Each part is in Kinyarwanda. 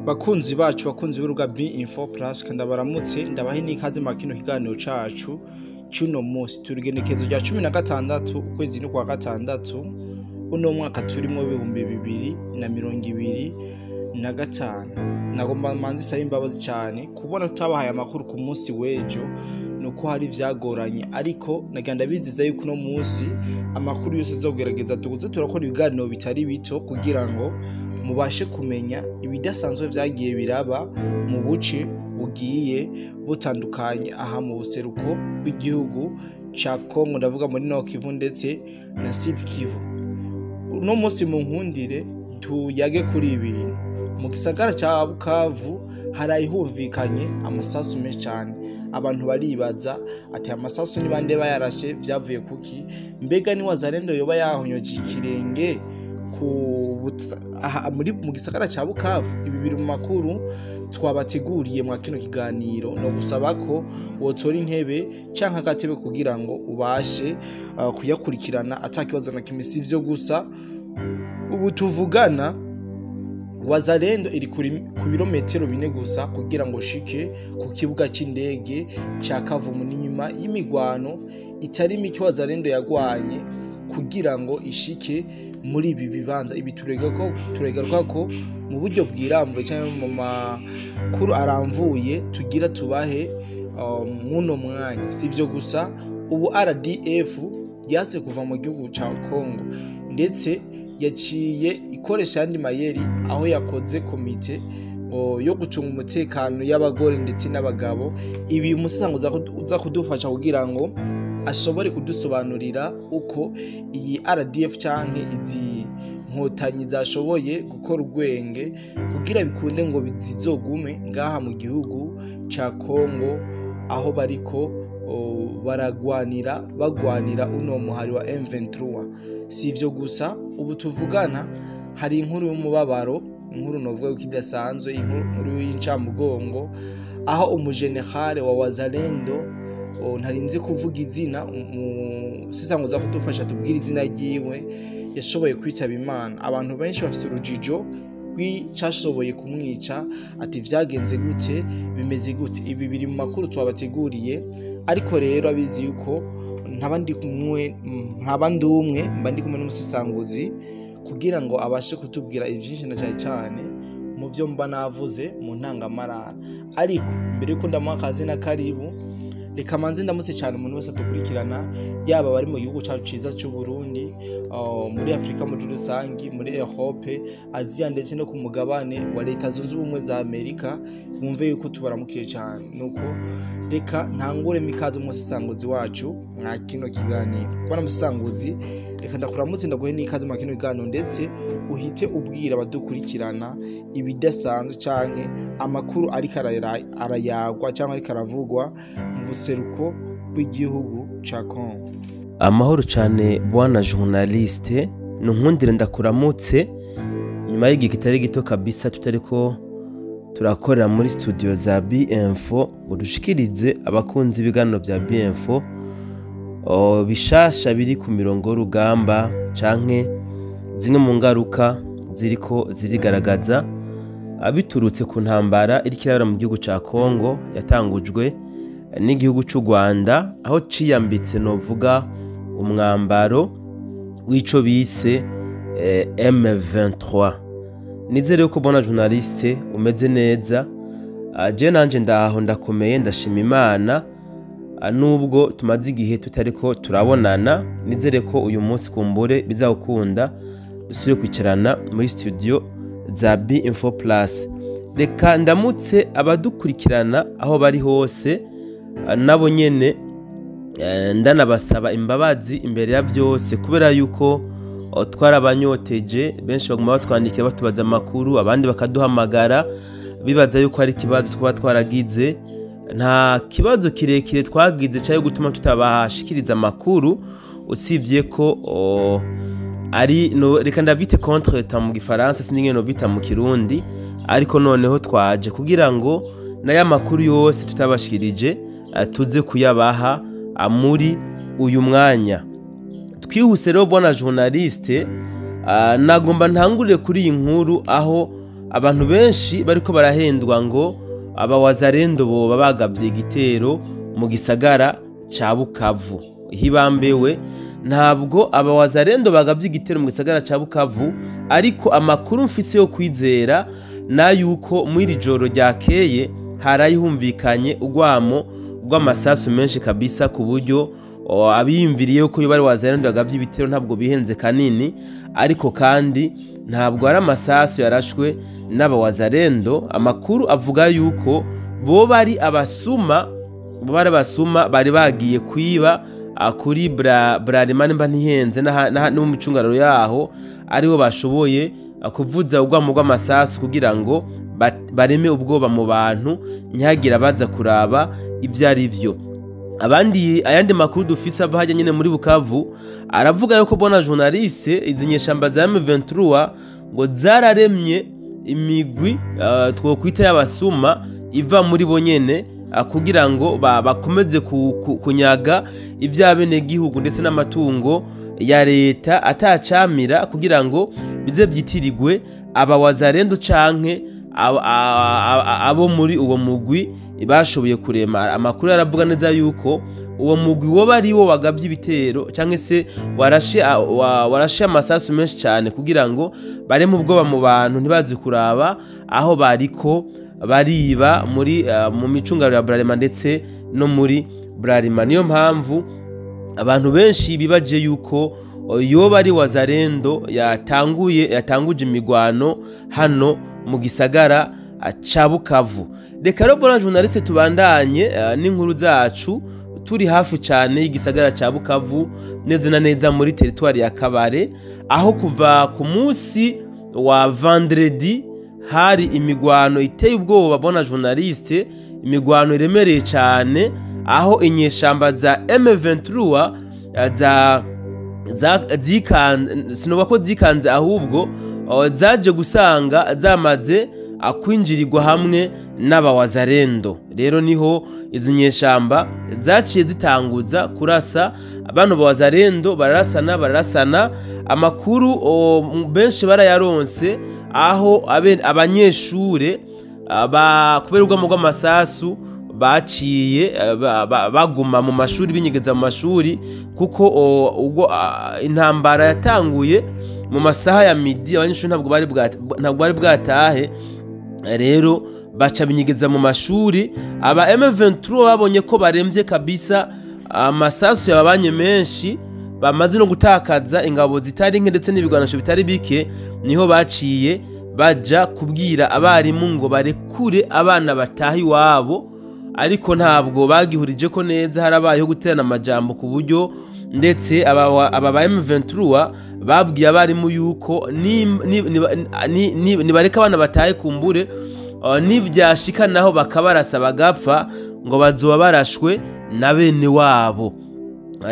Bakunzi bacu bakunzi b'uruga B-Info Plus kandi baramutse ndabahe n'ikaze mu kino kiganiro cacu cy'uno munsi turigenekezo rya 16 ukwezi no kwa gatandatu uno mwaka turimo 2025 nagomba manzi sabe imbabazi cyane kubona tutabahaye amakuru ku munsi wejo nuko hari vyagoranye ariko naganda biziza yuko no munsi amakuru yose azogerageza tuguze turakora ibiganiro bitari bito kugira ngo mubashe kumenya ibidasanzwe vyagiye biraba mu buce bugiye butandukanye aha mu buseruko bw'igihugu ca Kongo ndavuga muri Nord Kivu ndetse na Sud Kivu. No munsi mu nkundire tuyage kuri ibintu mu gisagara ca Bukavu harayihumvikanye amasasu menshi cyane abantu baribaza ati amasasu ni bande bayarashe vyavuye kuki mbega ni wazarendo yoba yahonyoje ikirenge mu gisagara ca Bukavu. Ibi biri mu makuru twabateguriye mu kino kiganiro no gusaba ko wotora intebe canka agatebe kugira ngo ubashe kuyakurikirana atakibazo na kimwe sivyo gusa. Ubu tuvugana wazarendo iri ku birometero 4 gusa kugira ngo shike ku kibuga c'indege ca Kavumu n'inyuma y'imigwano itari mike wazarendo yagwanye kugira ngo ishike muri ibi bibanza. Ibi turegaruka ko mu buryo bwiramvuye cyangwa mu makuru aramvuye tugira tubahe muno mwanya. Sivyo gusa ubu RDF yase kuva mu gihugu ca Kongo ndetse yaciye ikoresha yandi mayeri aho yakoze komite yo gucunga umutekano y'abagore ndetse n'abagabo. Ibi umusango uza kudufasha kugira ngo ashobore kudusobanurira uko iyi RDF canke izi nkotanyi zashoboye gukora urwenge kugira bikunde ngo bizizogume ngaha mu gihugu ca Kongo aho bariko bagwanira uno muhari wa M23. Sivyo gusa ubu tuvugana hari inkuru y'umubabaro, inkuru novuga ko idasanzwe, inkuru y'incamugongo aho umujenerale wa wazalendo ntarinze kuvuga izina sisango za kudufasha tubwira izina ryiwe yashoboye kwitaba Imana. Abantu benshi bafite urujijo rw'icashoboye kumwica ati vyagenze gute bimeze gute. Ibi biri mu makuru twabateguriye ariko rero abizi yuko ntabandi kumwe mba ndi kumwe n'umusisanguzi kugira ngo abashe kutubwira ivyinshi na cyane mu vyo mba navuze mu ntangamarara. Ariko mbere yuko ndamuha akazi na karibu reka manze ndamutse cyane umuntu wese atukurikirana yaba bari mu gihugu cyacu ciza cy'u Burundi, muri Afrika muri rusangi, muri Europe, Asia ndetse no ku mugabane wa Leta Zunze Ubumwe za Amerika. Bumve yuko tubaramukiye cyane nuko reka ntangure mikaze umusisanguzi wacu mwa kino kiganiro. Bwana musisanguzi reka ndakuramutse ndaguhe n'ikaze mu kino kiganiro ndetse uhite ubwira abadukurikirana ibidasanzwe canke amakuru ariko arayagwa cyangwa ariko aravugwa mu buseruko bw'igihugu ca Kongo. Amahoro cyane bwana journaliste, nunkundire ndakuramutse nyuma y'igihe kitari gito kabisa tutariko turakorera muri studio za B-Info ngo dushikirize abakunzi ibiganiro bya B-Info bishasha biri ku mirongo y'urugamba canke zimwe mu ngaruka ziriko zirigaragaza abiturutse ku ntambara irikirabira mu gihugu ca Kongo yatangujwe n'igihugu cy'u Rwanda aho ciyambitse novuga umwambaro w'ico bise M23. Nizere ko bona journaliste umeze neza, je nanje ndaho ndakomeye ndashima Imana nubwo tumaze igihe tutariko turabonana. Nizere ko uyu munsi kumbure bizawukunda dusubire kwicarana muri studio za B-Info Plus. Reka ndamutse abadukurikirana aho bari hose nabo nyene ndanabasaba imbabazi imbere ya byose kubera yuko twarabanyoteje. Benshi baguma batwandikira batubaza amakuru, abandi bakaduhamagara bibaza yuko hari ikibazo twaba twaragize. Nta kibazo kirekire twagize cyayo gutuma tutabashikiriza amakuru usibye ko ari no reka ndabite contre mu gifaransa siningene no bita mu kirundi, ariko noneho twaje kugira ngo naya makuru yose tutabashikirije tuze kuyabaha muri uyu mwanya. Twihuse rero bwana journaliste nagomba ntangurire kuri iyi nkuru aho abantu benshi bariko barahendwa ngo abawazarendo boba bagavye igitero mu gisagara ca Bukavu. Hibambewe ntabwo abawazarendo bagavye igitero mu gisagara ca Bukavu, ariko amakuru mfise yo kwizera na yuko mw'iri joro ryakeye harayihumvikanye urwamo rw'amasasu menshi kabisa, ku buryo abiyumviriye ko bari wazarendo bagavye ibitero ntabwo bihenze kanini, ariko kandi ntabwo ari amasasu yarashwe n'abawazarendo. Amakuru avuga yuko bo bari abasuma, bari bagiye kwiba kuri Burarimani mba ntihenze no mu micungararo yaho, aribo bashoboye kuvuza urwamo rw'amasasu kugira ngo bareme ubwoba mu bantu ntihagire abaza kuraba ibyo ari byo. Ayandi makuru dufise ava hajya nyine muri Bukavu aravuga yuko bona journaliste izi nyeshamba za M23 ngo zararemye imigwi twokwita y'abasuma iva muri bo nyene kugira ngo bakomeze kunyaga ivy'abene gihugu ndetse n'amatungo ya leta atacamira, kugira ngo bize byitirirwe abawazarendo canke abo muri uwo mugwi bashoboye kurema. Amakuru aravuga neza yuko uwo mugwi woba ari wo wagavye ibitero canke se warashe amasasu menshi cyane kugira ngo bareme ubwoba mu bantu ntibazi kuraba aho bariko bariba mu micungararo ya Burarima ndetse no muri Burarima. Niyo mpamvu abantu benshi bibaje yuko yoba ari wazarendo yatanguje imigwano hano mu gisagara ca Bukavu. Reka rero bona journaliste tubandanye n'inkuru zacu, turi hafi cyane y'igisagara ca Bukavu neza na neza muri territoire ya Kabare, aho kuva ku munsi wa vendredi hari imigwano iteye ubwoba bona journaliste, imigwano iremereye cyane, aho inyeshamba za M23 sinoba ko zikanze ahubwo zaje gusanga zamaze kwinjirirwa hamwe n'abawazarendo. Rero niho izi nyeshamba zaciye zitanguza kurasa abantu bawazarendo, bararasana. Amakuru benshi barayaronse, aho abanyeshure kubera urwamo rw'amasasu baciye baguma mu mashuri, binyegeza mu mashuri, kuko ubwo intambara yatanguye mu masaha ya midi, abanyeshuri ntabwo bari bwatahe. Rero baca binyegeza mu mashuri. Aba M23 babonye ko baremvye kabisa, amasasu yababanye menshi, bamaze no gutakaza ingabo zitari nke ndetse n'ibigwanisho bitari bike, niho baciye baja kubwira abarimu ngo barekure abana bataha iwabo, ariko ntabwo bagihurije ko neza, harabayeho guterana amajambo ku buryo ndetse aba ba M23 babwiye abarimu yuko nibareka abana batahe kumbure nibyashika naho bakabarasa bagapfa, ngo bazoba barashwe na bene wabo.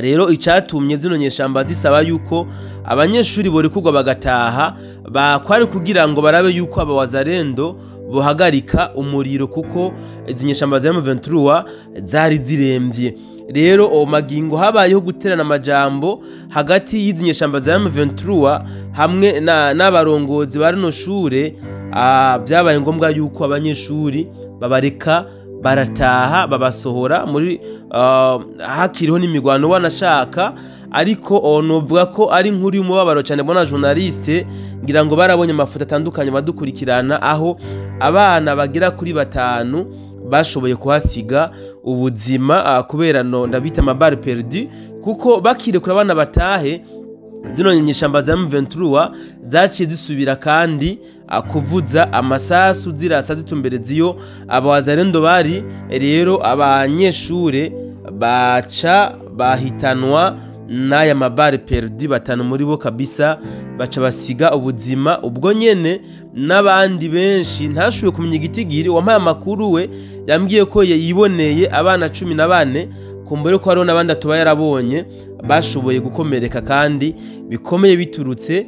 Rero icatumye zino nyeshamba zisaba yuko abanyeshuri borekurwa bagataha, bakwari kugira ngo barabe yuko abawazarendo bohagarika umuriro, kuko izi nyeshamba za M23 zari ziremvye. Rero magingo habayeho guterana amajambo hagati y'izi nyeshamba za M23 hamwe n'abarongozi ba rino shure. Byabaye ngombwa yuko abanyeshuri babareka barataha, babasohora muri hakiriho n'imigwano wanashaka, ariko novuga ko ari inkuru y'umubabaro cyane bona journaliste, ngira ngo barabonye amafoto atandukanye badukurikirana, aho abana bagera kuri 5 bashoboye kuhasiga ubuzima kubera ndabita amabare perdu, kuko bakirekura abana batahe. Zino nyeshamba za M23 zaciye zisubira kandi kuvuza amasasu zirasa zitumbereza iyo abawazarendo bari. Rero abanyeshure baca bahitanwa n'aya mabare perdu, 5 muri bo kabisa baca basiga ubuzima ubwo nyene, n'abandi benshi ntashuye kumenya igitigiri. Wampaye amakuru we yambwiye ko yiboneye abana 14, kumbere ko hariho n'abandi atuba yarabonye bashoboye gukomereka kandi bikomeye biturutse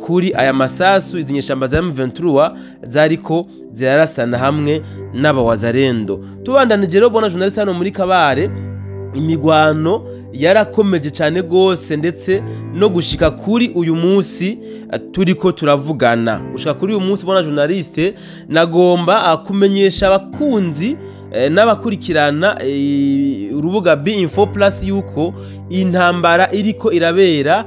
kuri aya masasu izi nyeshamba za M23 zariko zirarasana hamwe n'abawazarendo. Tubandanije rero bona journaliste hano muri Kabare, imigwano yarakomeje cyane gose, ndetse no gushika kuri uyu munsi turiko turavugana. Gushika kuri uyu munsi bona journaliste, nagomba kumenyesha abakunzi n'abakurikirana urubuga Info Plus yuko intambara iriko irabera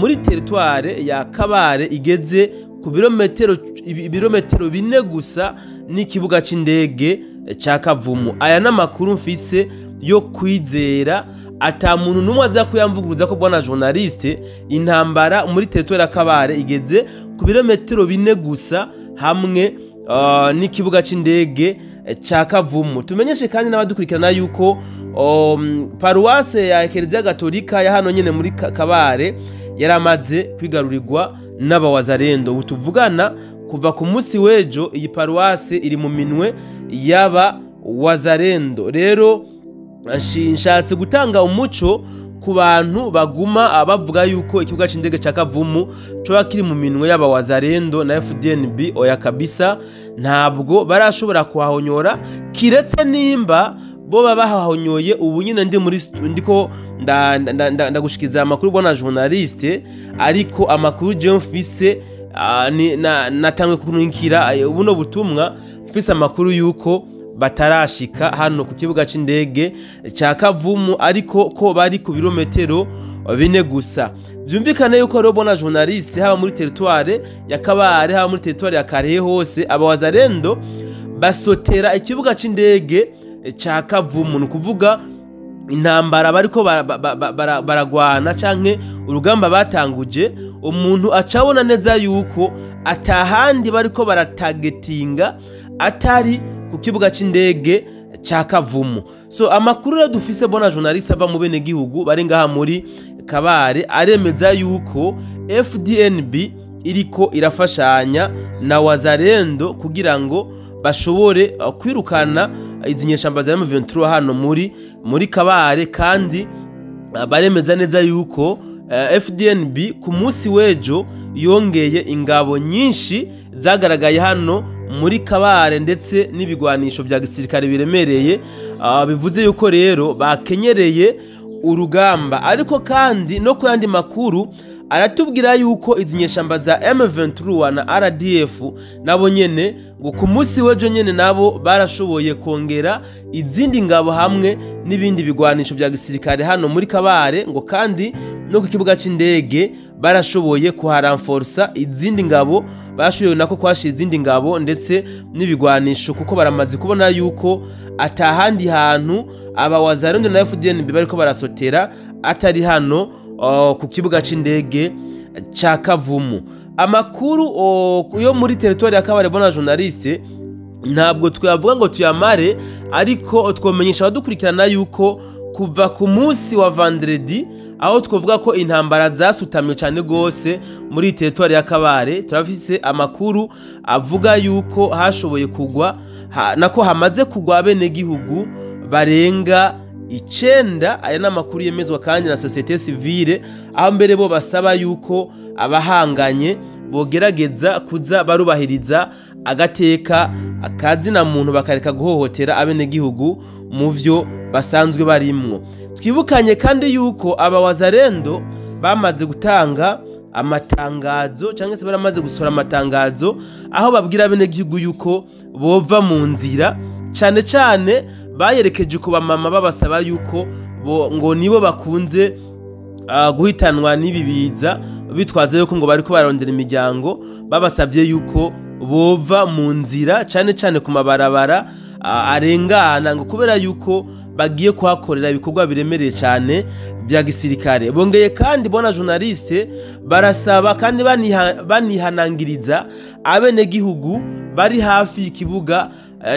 muri territoire ya Kabare igeze ku birometero 4 gusa n'ikibuga c'indege ca Kavumu. Aya n'amakuru mfise yo kwizera, ata muntu numwe aza kuyamvuguruza ko bwana journaliste, intambara muri territoire ya Kabare igeze ku birometero 4 gusa hamwe n'ikibuga c'indege ca Kavumu. Tumenyeshe kandi n'abadukurikirana yuko paruwase ya Ekereziya Gatolika ya hano nyene muri Kabare yaramaze kwigarurirwa n'abawazarendo. Utuvugana kuva ku munsi wejo iyi paruwase iri mu minwe y'aba wazarendo. Rero nshatse gutanga umuco ku bantu baguma bavuga yuko ikibuga c'indege ca Kavumu coba kiri mu minwe y'aba wazarendo na FDNB. Oya kabisa, ntabwo barashobora kuhahonyora, kiretse nimba bo babahonyoye. Ubu nyine ndiko ndagushikiza amakuru bona journaliste, ariko amakuru je mfise natangwe kununkira ubuno butumwa, mfise amakuru yuko batarashika hano ku kibuga c'indege ca Kavumu, ariko ko bari ku birometero 4 gusa. Byumvikane yuko rero bona journaliste, haba muri territoire ya Kabare haba muri territoire ya Karehe hose abawazarendo basotera ikibuga c'indege ca Kavumu. Nukuvuga intambara bariko baragwana canke urugamba batanguje, umuntu acabona neza yuko atahandi bariko baratagetinga atari ku kibuga c'indege ca Kavumu. So amakuru rero dufise bona journaliste ava mu bene gihugu bari ngaha muri Kabare aremeza yuko FDNB iriko irafashanya na wazarendo kugira ngo bashobore kwirukana izi nyeshamba za M23 hano muri Kabare, kandi baremeza neza yuko FDNB ku munsi wejo yongeye ingabo nyinshi zagaragaye hano muri Kabare, ndetse n'ibigwanisho bya gisirikare biremereye. Bivuze yuko rero bakenyereye urugamba. Ariko kandi no kuyandi makuru aratubwira yuko izi nyeshamba za M23 na RDF nabo nyene ngo ku munsi wejo nyene nabo barashoboye kongera izindi ngabo hamwe n'ibindi bigwanisho bya gisirikare hano muri Kabare, ngo kandi no ku kibuga c'indege barashoboye kuharanforsa izindi ngabo, bashoboye nako kwashira izindi ngabo ndetse n'ibigwanisho, kuko baramaze kubona yuko atahandi hantu abawazarendo na FDNB bariko barasotera atari hano ku kibuga c'indege ca Kavumu. Amakuru yo muri territoire ya Kabare bona journaliste, ntabwo twavuga ngo tuyamare, ariko twomenyesha abadukurikirana yuko kuva ku munsi wa vendredi, aho twovuga ko intambara zasutamye cyane gose muri territoire ya Kabare, turafise amakuru avuga yuko hashoboye kugwa nako hamaze kugwa bene gihugu barenga 9. Aya n'amakuru yemezwa kandi na societe civile, aho mbere bo basaba yuko abahanganye bogerageza kuza barubahiriza agateka akazina muntu, bakareka guhohotera abene gihugu mu vyo basanzwe barimwo. Twibukanye kandi yuko abawazarendo bamaze gutanga amatangazo cyangwa se baramaze gusora amatangazo aho babwira abene gihugu yuko bova mu nzira, cyane cyane bayerekeje ku bamama babasaba yuko ngo nibo bakunze guhitanwa n'ibibiza, bitwaze yuko ngo bariko barondera imiryango, babasabye yuko bova mu nzira cyane cyane ku mabarabara arengana, ngo kubera yuko bagiye kuhakorera ibikorwa biremereye cyane bya gisirikare. Bongeye kandi bona journaliste barasaba kandi banihanangiriza abene gihugu bari hafi y'ikibuga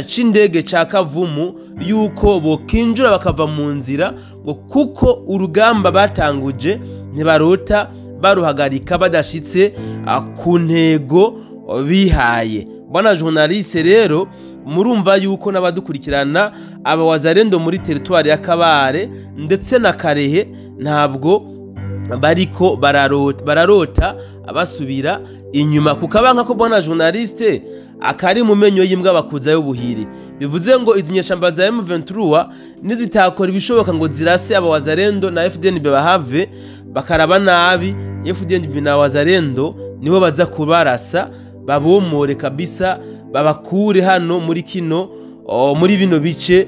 c'indege ca Kavumu yuko bokinjura bakava mu nzira, ngo kuko urugamba batanguje ntibarota baruhagarika badashitse ku ntego bihaye. Bona journaliste rero murumva yuko n'abadukurikirana abawazarendo muri territoire ya Kabare ndetse na Karehe ntabwo bariko bararota basubira inyuma, kukabanka ko bona journaliste akari mu menyo y'imbwa bakuzayo buhiri. bivuze ngo izi nyeshamba za M23 nizitakora ibishoboka ngo zirase aba wazalendo na FDNB bahave bakaraba nabi, FDNB na wazalendo nibo baza kubarasa babomore kabisa, babakure hano muri kino muri bino bice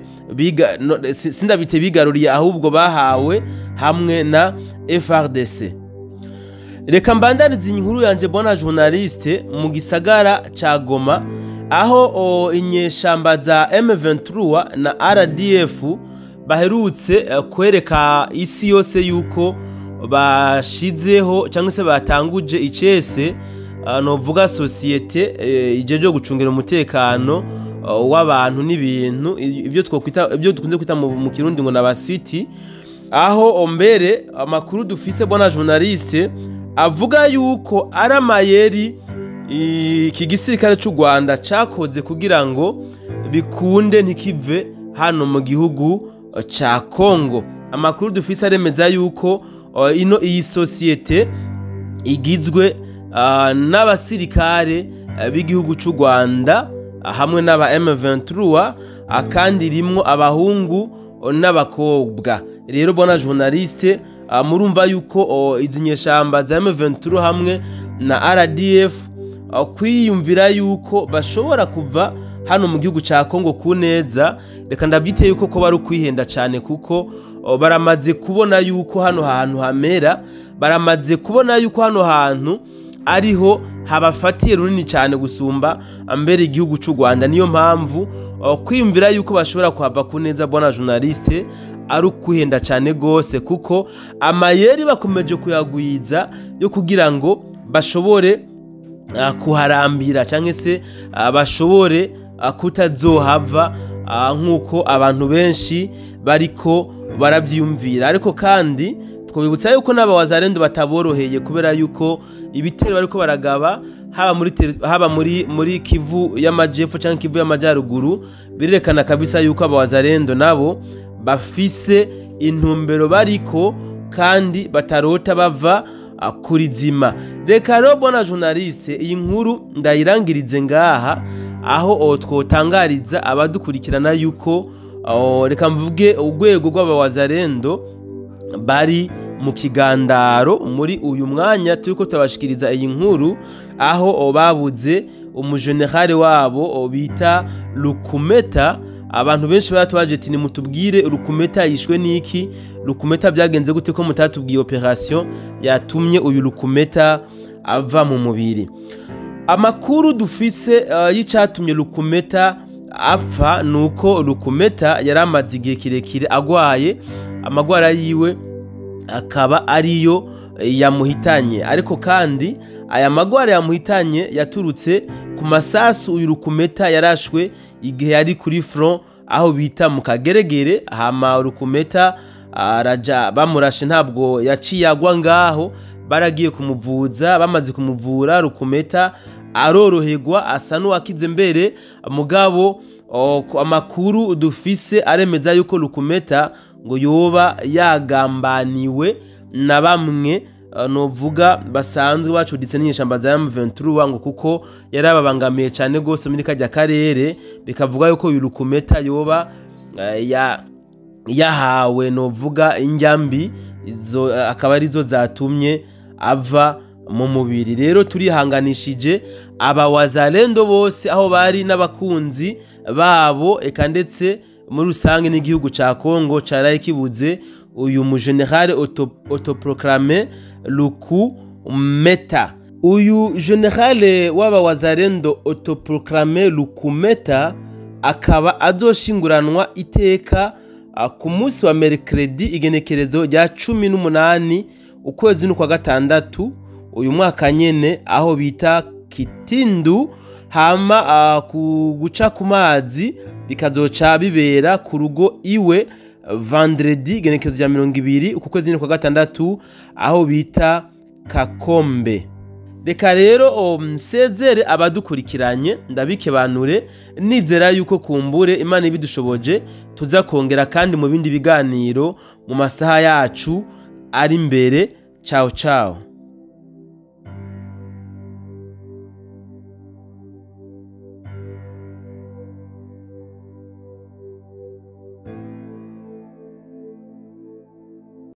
sindabite bigaruriye ahubwo bahawe hamwe na FRDC. Reka mbandanize inkuru yanje bona journaliste mu gisagara ca Goma, aho inyeshamba za M23 na RDF baherutse kwereka isi yose yuko bashizeho cyangwa se batanguje icese novuga societe ijeje gucungira umutekano w'abantu n'ibintu, ibyo dukunze kwita mu Kirundi ngo nabasiti. Aho mbere amakuru dufise bona journaliste avuga yuko aramayeri iki gisirikare cy'u Rwanda cyakoze kugira ngo bikunde ntikive hano mu gihugu ca Kongo. Amakuru dufise aremeza yuko iyi societe igizwe n'abasirikare b'igihugu cy'u Rwanda hamwe n'aba M23 kandi rimwo abahungu n'abakobwa. Rero bona journaliste murumva yuko izi nyeshamba za M23 hamwe na RDF kwiyumvira yuko bashobora kuva hano mu gihugu ca Kongo kuneza. Reka ndavyite yuko ko bari kwihenda cyane, kuko baramaze kubona yuko hano hantu hamera, baramaze kubona yuko hano hantu ariho habafatiye runini cyane gusumba mbere igihugu cy'u Rwanda. Niyo mpamvu kwiyumvira yuko bashobora kuhava kuneza bona journaliste ari ukuhenda cyane gose, kuko amayeri bakomeje kuyagwiza yo kugira ngo bashobore kuharambira cyangwa se bashobore kutazohava nk'uko abantu benshi bariko barabyumvira. Ariko kandi twibutsa yuko n'abawazalendo bataboroheye, kubera yuko ibitero bariko baragaba haba muri Kivu y'amajepfo cyangwa Kivu y'amajyaruguru, birerekana kabisa yuko abawazalendo nabo bafise intumbero bariko kandi batarota bava kurizima. Reka rero bona journaliste iyi nkuru ndayirangirize ngaha, aho twotangariza abadukurikirana yuko reka mvuge urwego rw'abawazalendo bari mu kigandaro muri uyu mwanya turiko tabashikiriza iyi nkuru, aho babuze umujenerali wabo bita Rukumeta. Abantu benshi batwaje ati nimutubwire Rukumeta yishwe niki, Rukumeta byagenze gute ko mutatubwiye operation yatumye uyu Rukumeta ava mu mubiri. Amakuru dufise yicatumye Rukumeta apfa nuko Rukumeta yaramaze igihe kirekire agwaye, amagwara yiwe akaba ariyo yamuhitanye. Ariko kandi aya magwara yamuhitanye yaturutse ku masasu uyu Rukumeta yarashwe igihe yari kuri front aho bita mu Kageregere. Hama Rukumeta araja bamurashe, ntabwo yaciye agwa ngaho, baragiye kumuvuza. Bamaze kumuvura Rukumeta aroroherwa, asa n'uwakize mbere. Mugabo amakuru dufise aremeza yuko Rukumeta ngo yoba yagambaniwe na bamwe novuga basanzwe bacuditse n'inyeshamba za M23 ngo kuko yarababangamiye cyane gose muri kajya karere. Bikavuga yuko uyu Rukumeta yoba yahawe novuga injyambi izo akaba arizo zatumye ava mu mubiri. Rero turihanganishije abawazalendo bose aho bari n'abakunzi babo, eka ndetse muri rusange n'igihugu ca Kongo caraye kibuze uyu mujenerali autoproclamé Rukumeta. Uyu generale w'abawazalendo autoproclamé Rukumeta akaba azoshinguranwa iteka ku munsi wa mercredi igenekerezo rya 18 ukwezi n'ukwa gatandatu uyu mwaka nyene, aho bita Kitindu. Hama guca ku mazi bikazoca bibera ku rugo iwe vendredi igenekerezo rya 20 uku kwezi n'ukwa gatandatu aho bita Kakombe. Reka rero nsezere abadukurikiranye, ndabikebanure nizera yuko kumbure Imana ibidushoboje tuza kongera kandi mu bindi biganiro mu masaha yacu ari imbere. Ciao ciao.